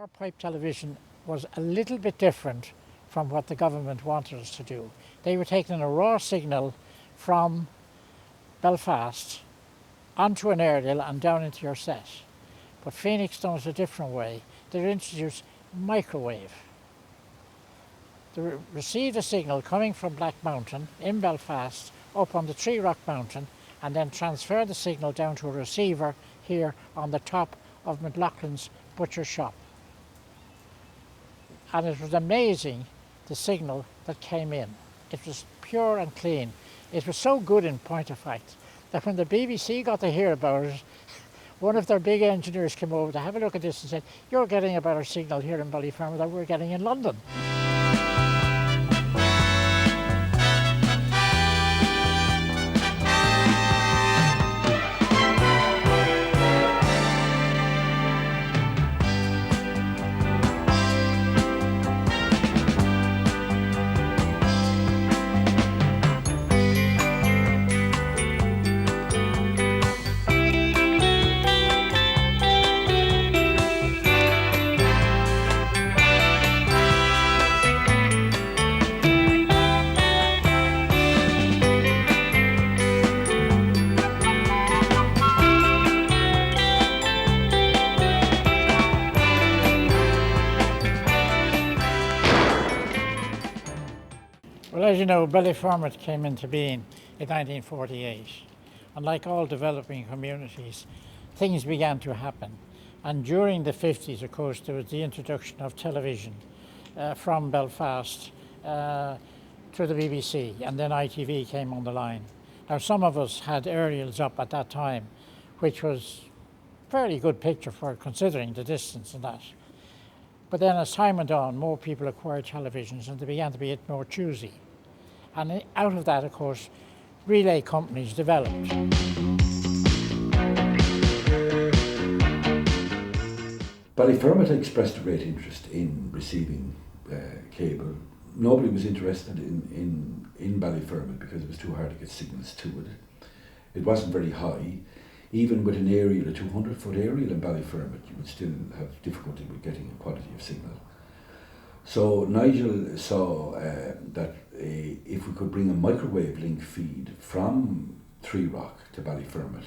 pipe television was a little bit different from what the government wanted us to do. They were taking a raw signal from Belfast onto an aerial and down into your set. But Phoenix done it a different way. They introduced microwave. They received a signal coming from Black Mountain in Belfast up on the Tree Rock Mountain and then transfer the signal down to a receiver here on the top of McLaughlin's butcher shop. And it was amazing, the signal that came in. It was pure and clean. It was so good in point of fact that when the BBC got to hear about it, one of their big engineers came over to have a look at this and said, "You're getting a better signal here in Ballyfermot than we're getting in London." Well, as you know, Ballyfermot came into being in 1948. And like all developing communities, things began to happen. And during the 50s, of course, there was the introduction of television from Belfast to the BBC, and then ITV came on the line. Now, some of us had aerials up at that time, which was a fairly good picture for considering the distance and that. But then as time went on, more people acquired televisions and they began to be a bit more choosy. And out of that, of course, relay companies developed. Ballyfermot expressed a great interest in receiving cable. Nobody was interested in Ballyfermot because it was too hard to get signals to it. It wasn't very high. Even with an aerial, a 200-foot aerial in Ballyfermot, you would still have difficulty with getting a quality of signal. So Nigel saw that if we could bring a microwave link feed from Tree Rock to Ballyfermot,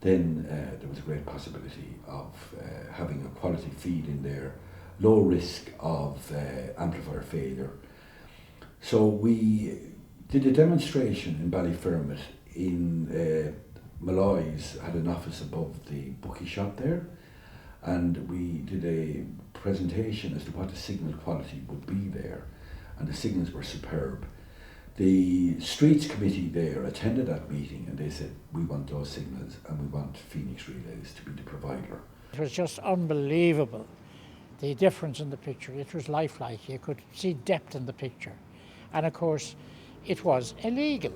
then there was a great possibility of having a quality feed in there, low risk of amplifier failure. So we did a demonstration in Ballyfermot in Malloy's had an office above the bookie shop there, and we did a presentation as to what the signal quality would be there, and the signals were superb. The streets committee there attended that meeting and they said, "We want those signals and we want Phoenix Relays to be the provider." It was just unbelievable, the difference in the picture. It was lifelike. You could see depth in the picture. And of course, it was illegal.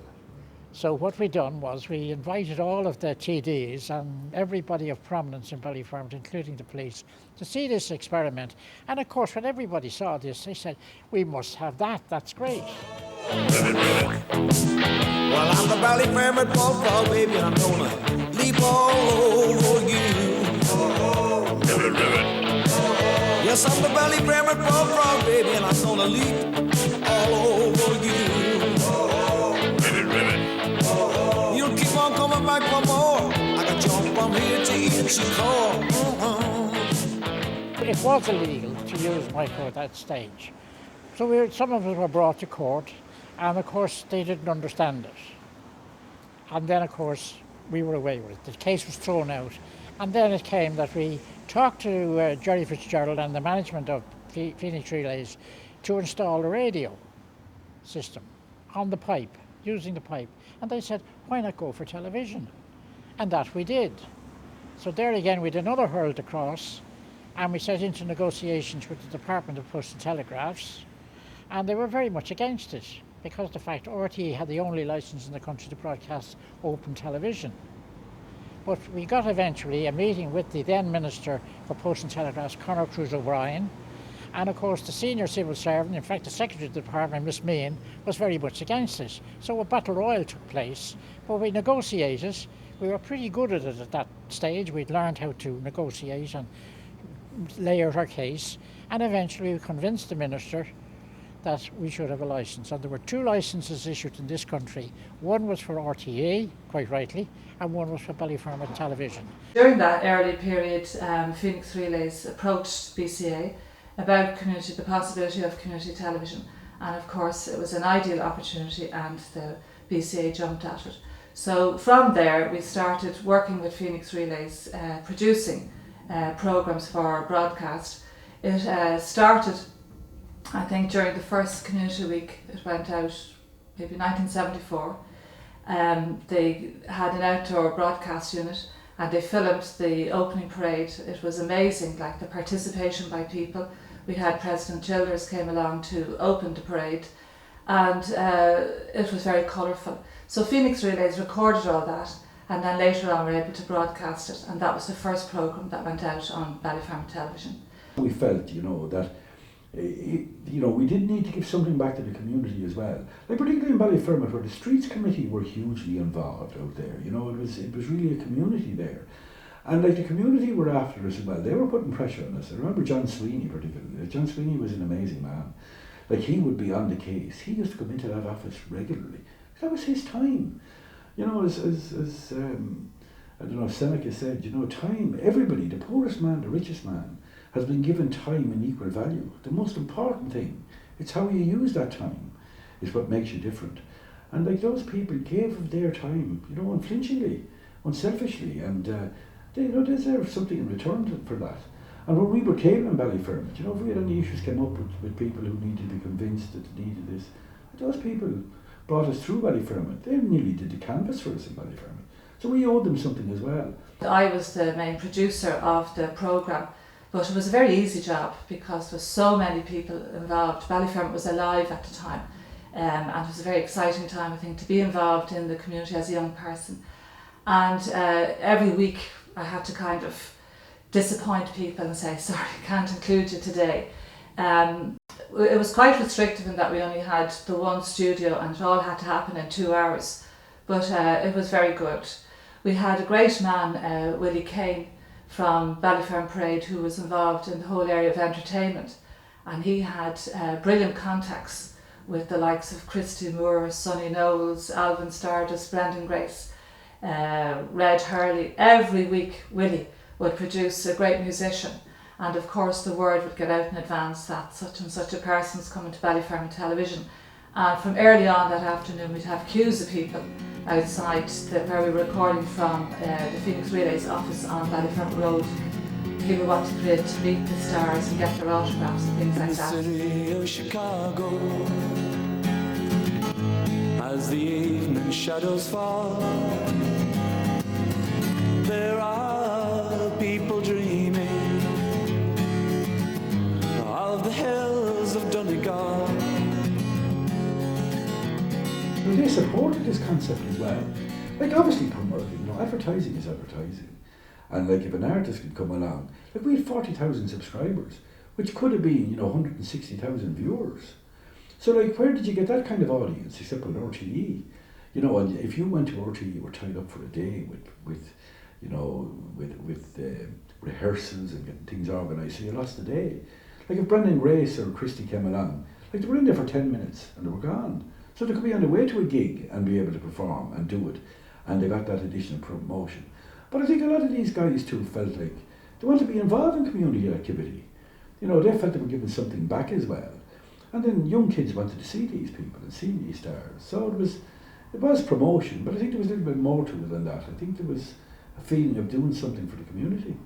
So what we done was we invited all of the TDs and everybody of prominence in Ballyfermot, including the police, to see this experiment. And of course, when everybody saw this, they said, "We must have that, that's great." Well, I'm the Ballyfermot bullfrog, baby, and I'm gonna leap all over you. Yes, I'm the Ballyfermot bullfrog, baby, and I'm gonna leap all over you. You'll keep on coming back for more. I can jump from here to Chicago. It was illegal to use micro at that stage. So some of us were brought to court, and of course they didn't understand it. And then of course we were away with it. The case was thrown out. And then it came that we talked to Gerry and the management of Phoenix Relays to install a radio system on the pipe, using the pipe. And they said, "Why not go for television?" And that we did. So there again we did another hurl across, and we set into negotiations with the Department of Post and Telegraphs, and they were very much against it because of the fact RTE had the only licence in the country to broadcast open television. But we got eventually a meeting with the then Minister for Post and Telegraphs, Conor Cruz O'Brien, and of course the senior civil servant, in fact the Secretary of the Department, Miss Meehan, was very much against it. So a battle royal took place, but we negotiated. We were pretty good at it at that stage. We'd learned how to negotiate and lay out our case, and eventually we convinced the minister that we should have a licence. And there were 2 licences issued in this country. One was for RTA, quite rightly, and one was for Ballyfermot Television. During that early period, Phoenix Relays approached BCA about the possibility of community television, and of course it was an ideal opportunity and the BCA jumped at it. So from there we started working with Phoenix Relays, producing programmes for broadcast. It started, I think, during the first community week. It went out maybe 1974. They had an outdoor broadcast unit and they filmed the opening parade. It was amazing, like the participation by people. We had President Childers came along to open the parade, and it was very colourful. So Phoenix Relays recorded all that, and then later on were able to broadcast it, and that was the first programme that went out on Ballyfermot Television. We felt, that we did need to give something back to the community as well. Like particularly in Ballyfermot, where the Streets Committee were hugely involved out there. It was really a community there. And like the community were after us as well. They were putting pressure on us. I remember John Sweeney particularly. John Sweeney was an amazing man. Like he would be on the case. He used to come into that office regularly. That was his time. As I don't know, Seneca said, time, everybody, the poorest man, the richest man, has been given time in equal value. The most important thing, it's how you use that time, is what makes you different. And like those people gave of their time, unflinchingly, unselfishly, and they deserve something in return for that. And when we were cabling Ballyfermot, if we had any issues came up with people who needed to be convinced that they needed this, those people brought us through Ballyfermot. They nearly did the canvas for us in Ballyfermot. So we owed them something as well. I was the main producer of the programme, but it was a very easy job because there were so many people involved. Ballyfermot was alive at the time, and it was a very exciting time, I think, to be involved in the community as a young person. And every week I had to kind of disappoint people and say, sorry, I can't include you today. It was quite restrictive in that we only had the one studio and it all had to happen in 2 hours, but it was very good. We had a great man, Willie Kane, from Ballyfermot Parade, who was involved in the whole area of entertainment, and he had brilliant contacts with the likes of Christy Moore, Sonny Knowles, Alvin Stardust, Brendan Grace, Red Hurley. Every week Willie would produce a great musician, and of course the word would get out in advance that such and such a person's coming to Ballyfermot Television. And from early on that afternoon we'd have queues of people outside where we were recording from the Phoenix Relays office on Ballyfermot Road. People wanted to meet the stars and get their autographs and things like that. In the city of Chicago, as the evening shadows fall, there are people dreaming of the hills of Donegal. They supported this concept as well. Like obviously promoting, advertising is advertising. And like if an artist could come along, like we had 40,000 subscribers, which could have been, 160,000 viewers. So like where did you get that kind of audience except with RTE? And if you went to RTE, you were tied up for a day with rehearsals and getting things organised, so you lost the day. Like if Brendan Grace or Christy came along, like they were in there for 10 minutes and they were gone. So they could be on the way to a gig and be able to perform and do it, and they got that additional promotion. But I think a lot of these guys too felt like they want to be involved in community activity. They felt they were giving something back as well. And then young kids wanted to see these people and see these stars. So it was promotion, but I think there was a little bit more to it than that. I think there was a feeling of doing something for the community.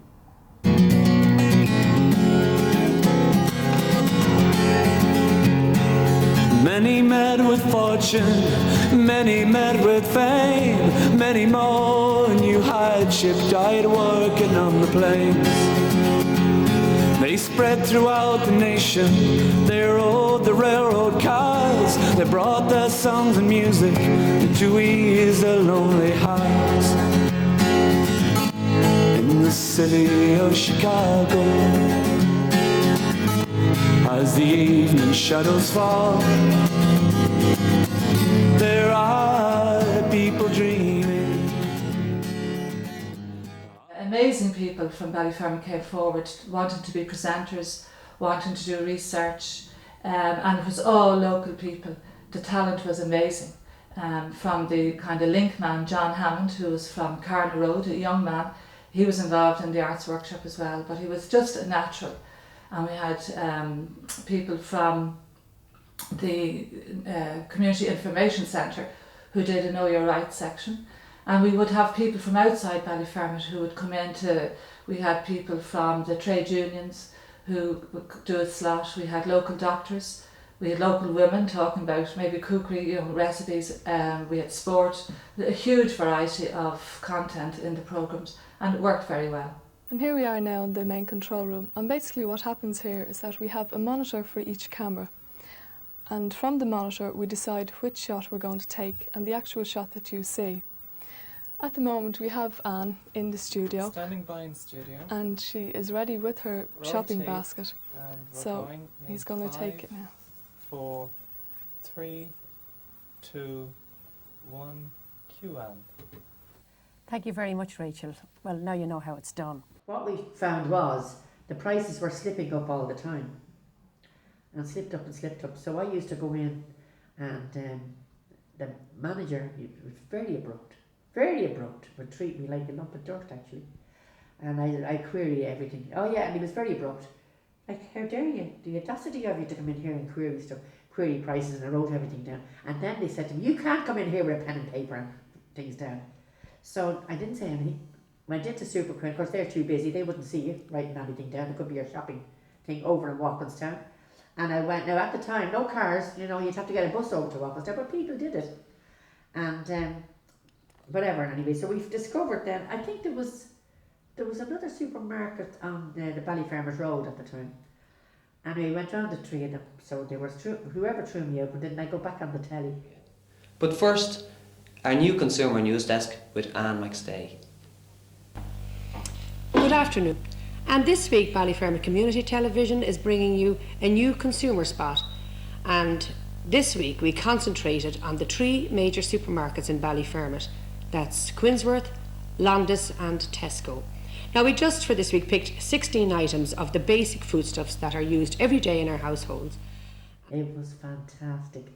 Many met with fortune, many met with fame, many more knew hardship, died working on the plains. They spread throughout the nation, they rode the railroad cars, they brought their songs and music to ease their lonely hearts. In the city of Chicago, as the evening shadows fall, there are people dreaming. Amazing people people from Ballyfermot came forward wanting to be presenters, wanting to do research, and it was all local people. The talent was amazing. From the kind of link man, John Hammond, who was from Carna Road, a young man, he was involved in the arts workshop as well, but he was just a natural. And we had people from the Community Information Centre who did a Know Your Rights section. And we would have people from outside Ballyfermot who would come into, we had people from the trade unions who would do a slot, we had local doctors, we had local women talking about maybe cookery, recipes, we had sport, a huge variety of content in the programmes, and it worked very well. And here we are now in the main control room, and basically what happens here is that we have a monitor for each camera, and from the monitor we decide which shot we're going to take and the actual shot that you see. At the moment we have Anne in the studio. Standing by in studio. And she is ready with her shopping tape, basket. So he's going to take it now. 4, 3, 2, 1, cue Anne. Thank you very much, Rachel. Well, now you know how it's done. What we found was the prices were slipping up all the time. And slipped up and slipped up. So I used to go in and the manager, he was very abrupt, would treat me like a lump of dirt actually. And I query everything. Oh yeah, and he was very abrupt. Like, how dare you? The audacity of you to come in here and query stuff, query prices, and I wrote everything down. And then they said to me, you can't come in here with a pen and paper and things down. So I didn't say anything. Went into Super Quinn, of course they're too busy, they wouldn't see you writing anything down. It could be your shopping thing over in Walkinstown. And I went, now at the time, no cars, you'd have to get a bus over to Walkinstown, but people did it. And whatever, anyway, so we've discovered then, I think there was another supermarket on the Ballyfermot Road at the time. And we went round the three of them, so they were whoever threw me out, but then I go back on the telly. But first, our new consumer news desk with Anne McStay. Good afternoon. And this week, Ballyfermot Community Television is bringing you a new consumer spot. And this week, we concentrated on the 3 major supermarkets in Ballyfermot. That's Quinsworth, Londis and Tesco. Now we just for this week picked 16 items of the basic foodstuffs that are used every day in our households. It was fantastic.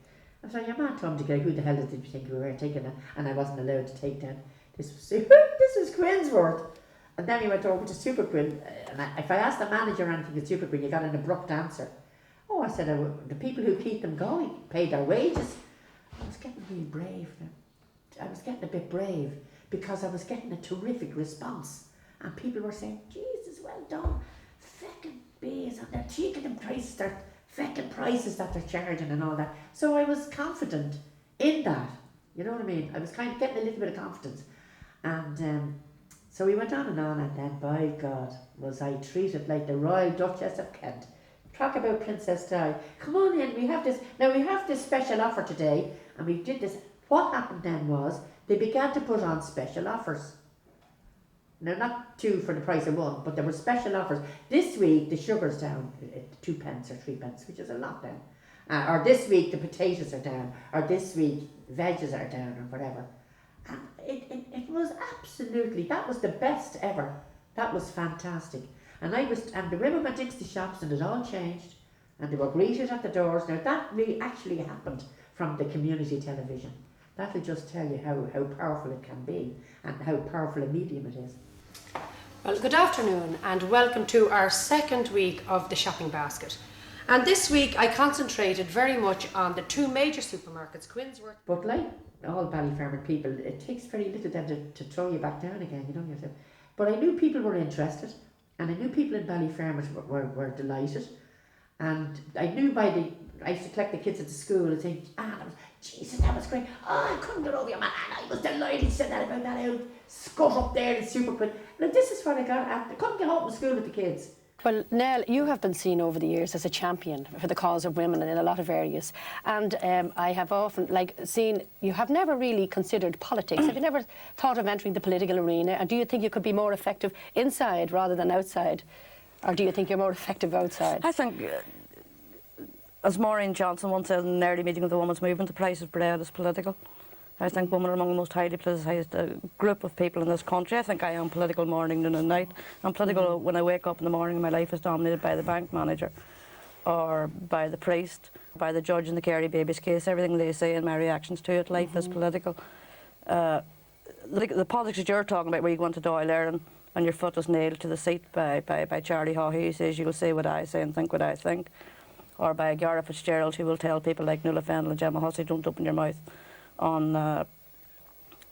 I was like, your man told me to go, who the hell did you think we were taking it? And I wasn't allowed to take that. This was Quinsworth. And then we went over to Super Quinn. And if I asked the manager anything at Super Quinn, you got an abrupt answer. Oh, I said, the people who keep them going pay their wages. I was getting really brave then. I was getting a bit brave because I was getting a terrific response. And people were saying, Jesus, well done. Feckin' bees, and they're taking them prices, they're feckin' prices that they're charging and all that. So I was confident in that. You know what I mean? I was kind of getting a little bit of confidence. And so we went on, and then, by God, was I treated like the Royal Duchess of Kent. Talk about Princess Di. Come on in, we have this special offer today, and we did this. What happened then was, they began to put on special offers. Now, not 2 for the price of 1, but there were special offers. This week, the sugar's down 2 pence or 3 pence, which is a lot then. Or this week, the potatoes are down. Or this week, veggies are down, or whatever. And it was absolutely, that was the best ever. That was fantastic. And the women went into the shops, and it all changed. And they were greeted at the doors. Now, that really actually happened from the community television. That'll just tell you how powerful it can be, and how powerful a medium it is. Well, good afternoon and welcome to our second week of the shopping basket. And this week I concentrated very much on the 2 major supermarkets, Quinsworth. But like all Ballyfermot people, it takes very little then to throw you back down again, you know yourself. But I knew people were interested, and I knew people in Ballyfermot were delighted. And I knew I used to collect the kids at the school and think, Jesus, that was great. Oh, I couldn't get over your man. And I was delighted to say that about that old scut up there in Super Quinn. Now, this is what I got at. I couldn't get home from school with the kids. Well, Nell, you have been seen over the years as a champion for the cause of women in a lot of areas. And I have often seen, you have never really considered politics. Have you never thought of entering the political arena? And do you think you could be more effective inside rather than outside? Or do you think you're more effective outside? I think, as Maureen Johnson once said in an early meeting of the women's movement, the price of bread is political. I think women are among the most highly politicised group of people in this country. I think I am political morning, noon and night. I'm political when I wake up in the morning and my life is dominated by the bank manager or by the priest, by the judge in the Gerry baby's case. Everything they say and my reactions to it, life is political. The politics that you're talking about, where you go into Dáil Éireann and your foot is nailed to the seat by Charlie Haughey, who says you'll say what I say and think what I think, or by Gareth Fitzgerald, who will tell people like Nuala Fennell and Gemma Hussey, don't open your mouth on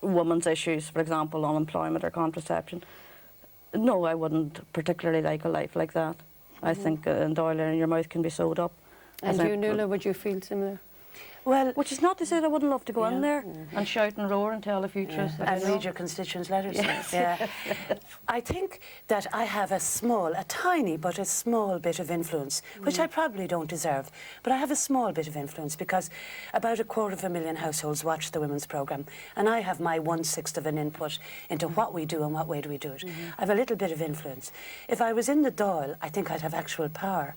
women's issues, for example, unemployment or contraception. No, I wouldn't particularly like a life like that. I think in Dáil Éireann your mouth can be sewed up. And you, Nuala, would you feel similar? Well, which is not to say that I wouldn't love to go in there and shout and roar and tell a few truths. And read your constituents' letters. Yeah. I think that I have a tiny but a small bit of influence, which I probably don't deserve, but I have a small bit of influence because about 250,000 households watch the women's programme, and I have my 1/6 of an input into what we do and what way do we do it. I have a little bit of influence. If I was in the Dáil, I think I'd have actual power.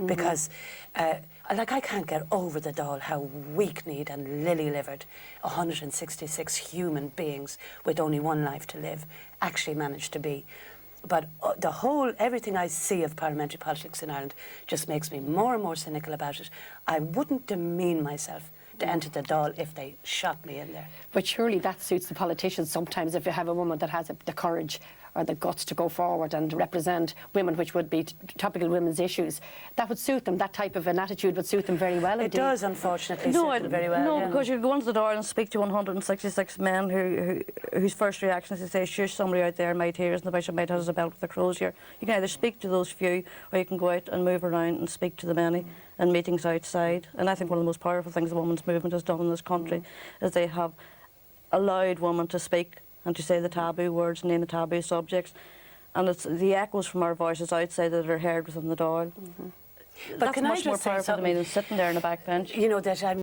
Because, like, I can't get over the Dáil how weak-kneed and lily-livered 166 human beings with only one life to live actually managed to be. But everything I see of parliamentary politics in Ireland just makes me more and more cynical about it. I wouldn't demean myself to enter the Dáil if they shot me in there. But surely that suits the politicians sometimes, if you have a woman that has the courage or the guts to go forward and represent women, which would be topical women's issues. That would suit them. That type of an attitude would suit them very well. It does, unfortunately, suit them very well. No, because you go into the door and speak to 166 men whose first reaction is to say, sure, somebody out there might hear us and the bishop might have us a belt with a crozier. You can either speak to those few or you can go out and move around and speak to the many in meetings outside. And I think one of the most powerful things the women's movement has done in this country is they have allowed women to speak and to say the taboo words, name the taboo subjects. And it's the echoes from our voices outside that are heard within the Dáil. But That's can I much just more say powerful to me than sitting there on a back bench. You know, that I'm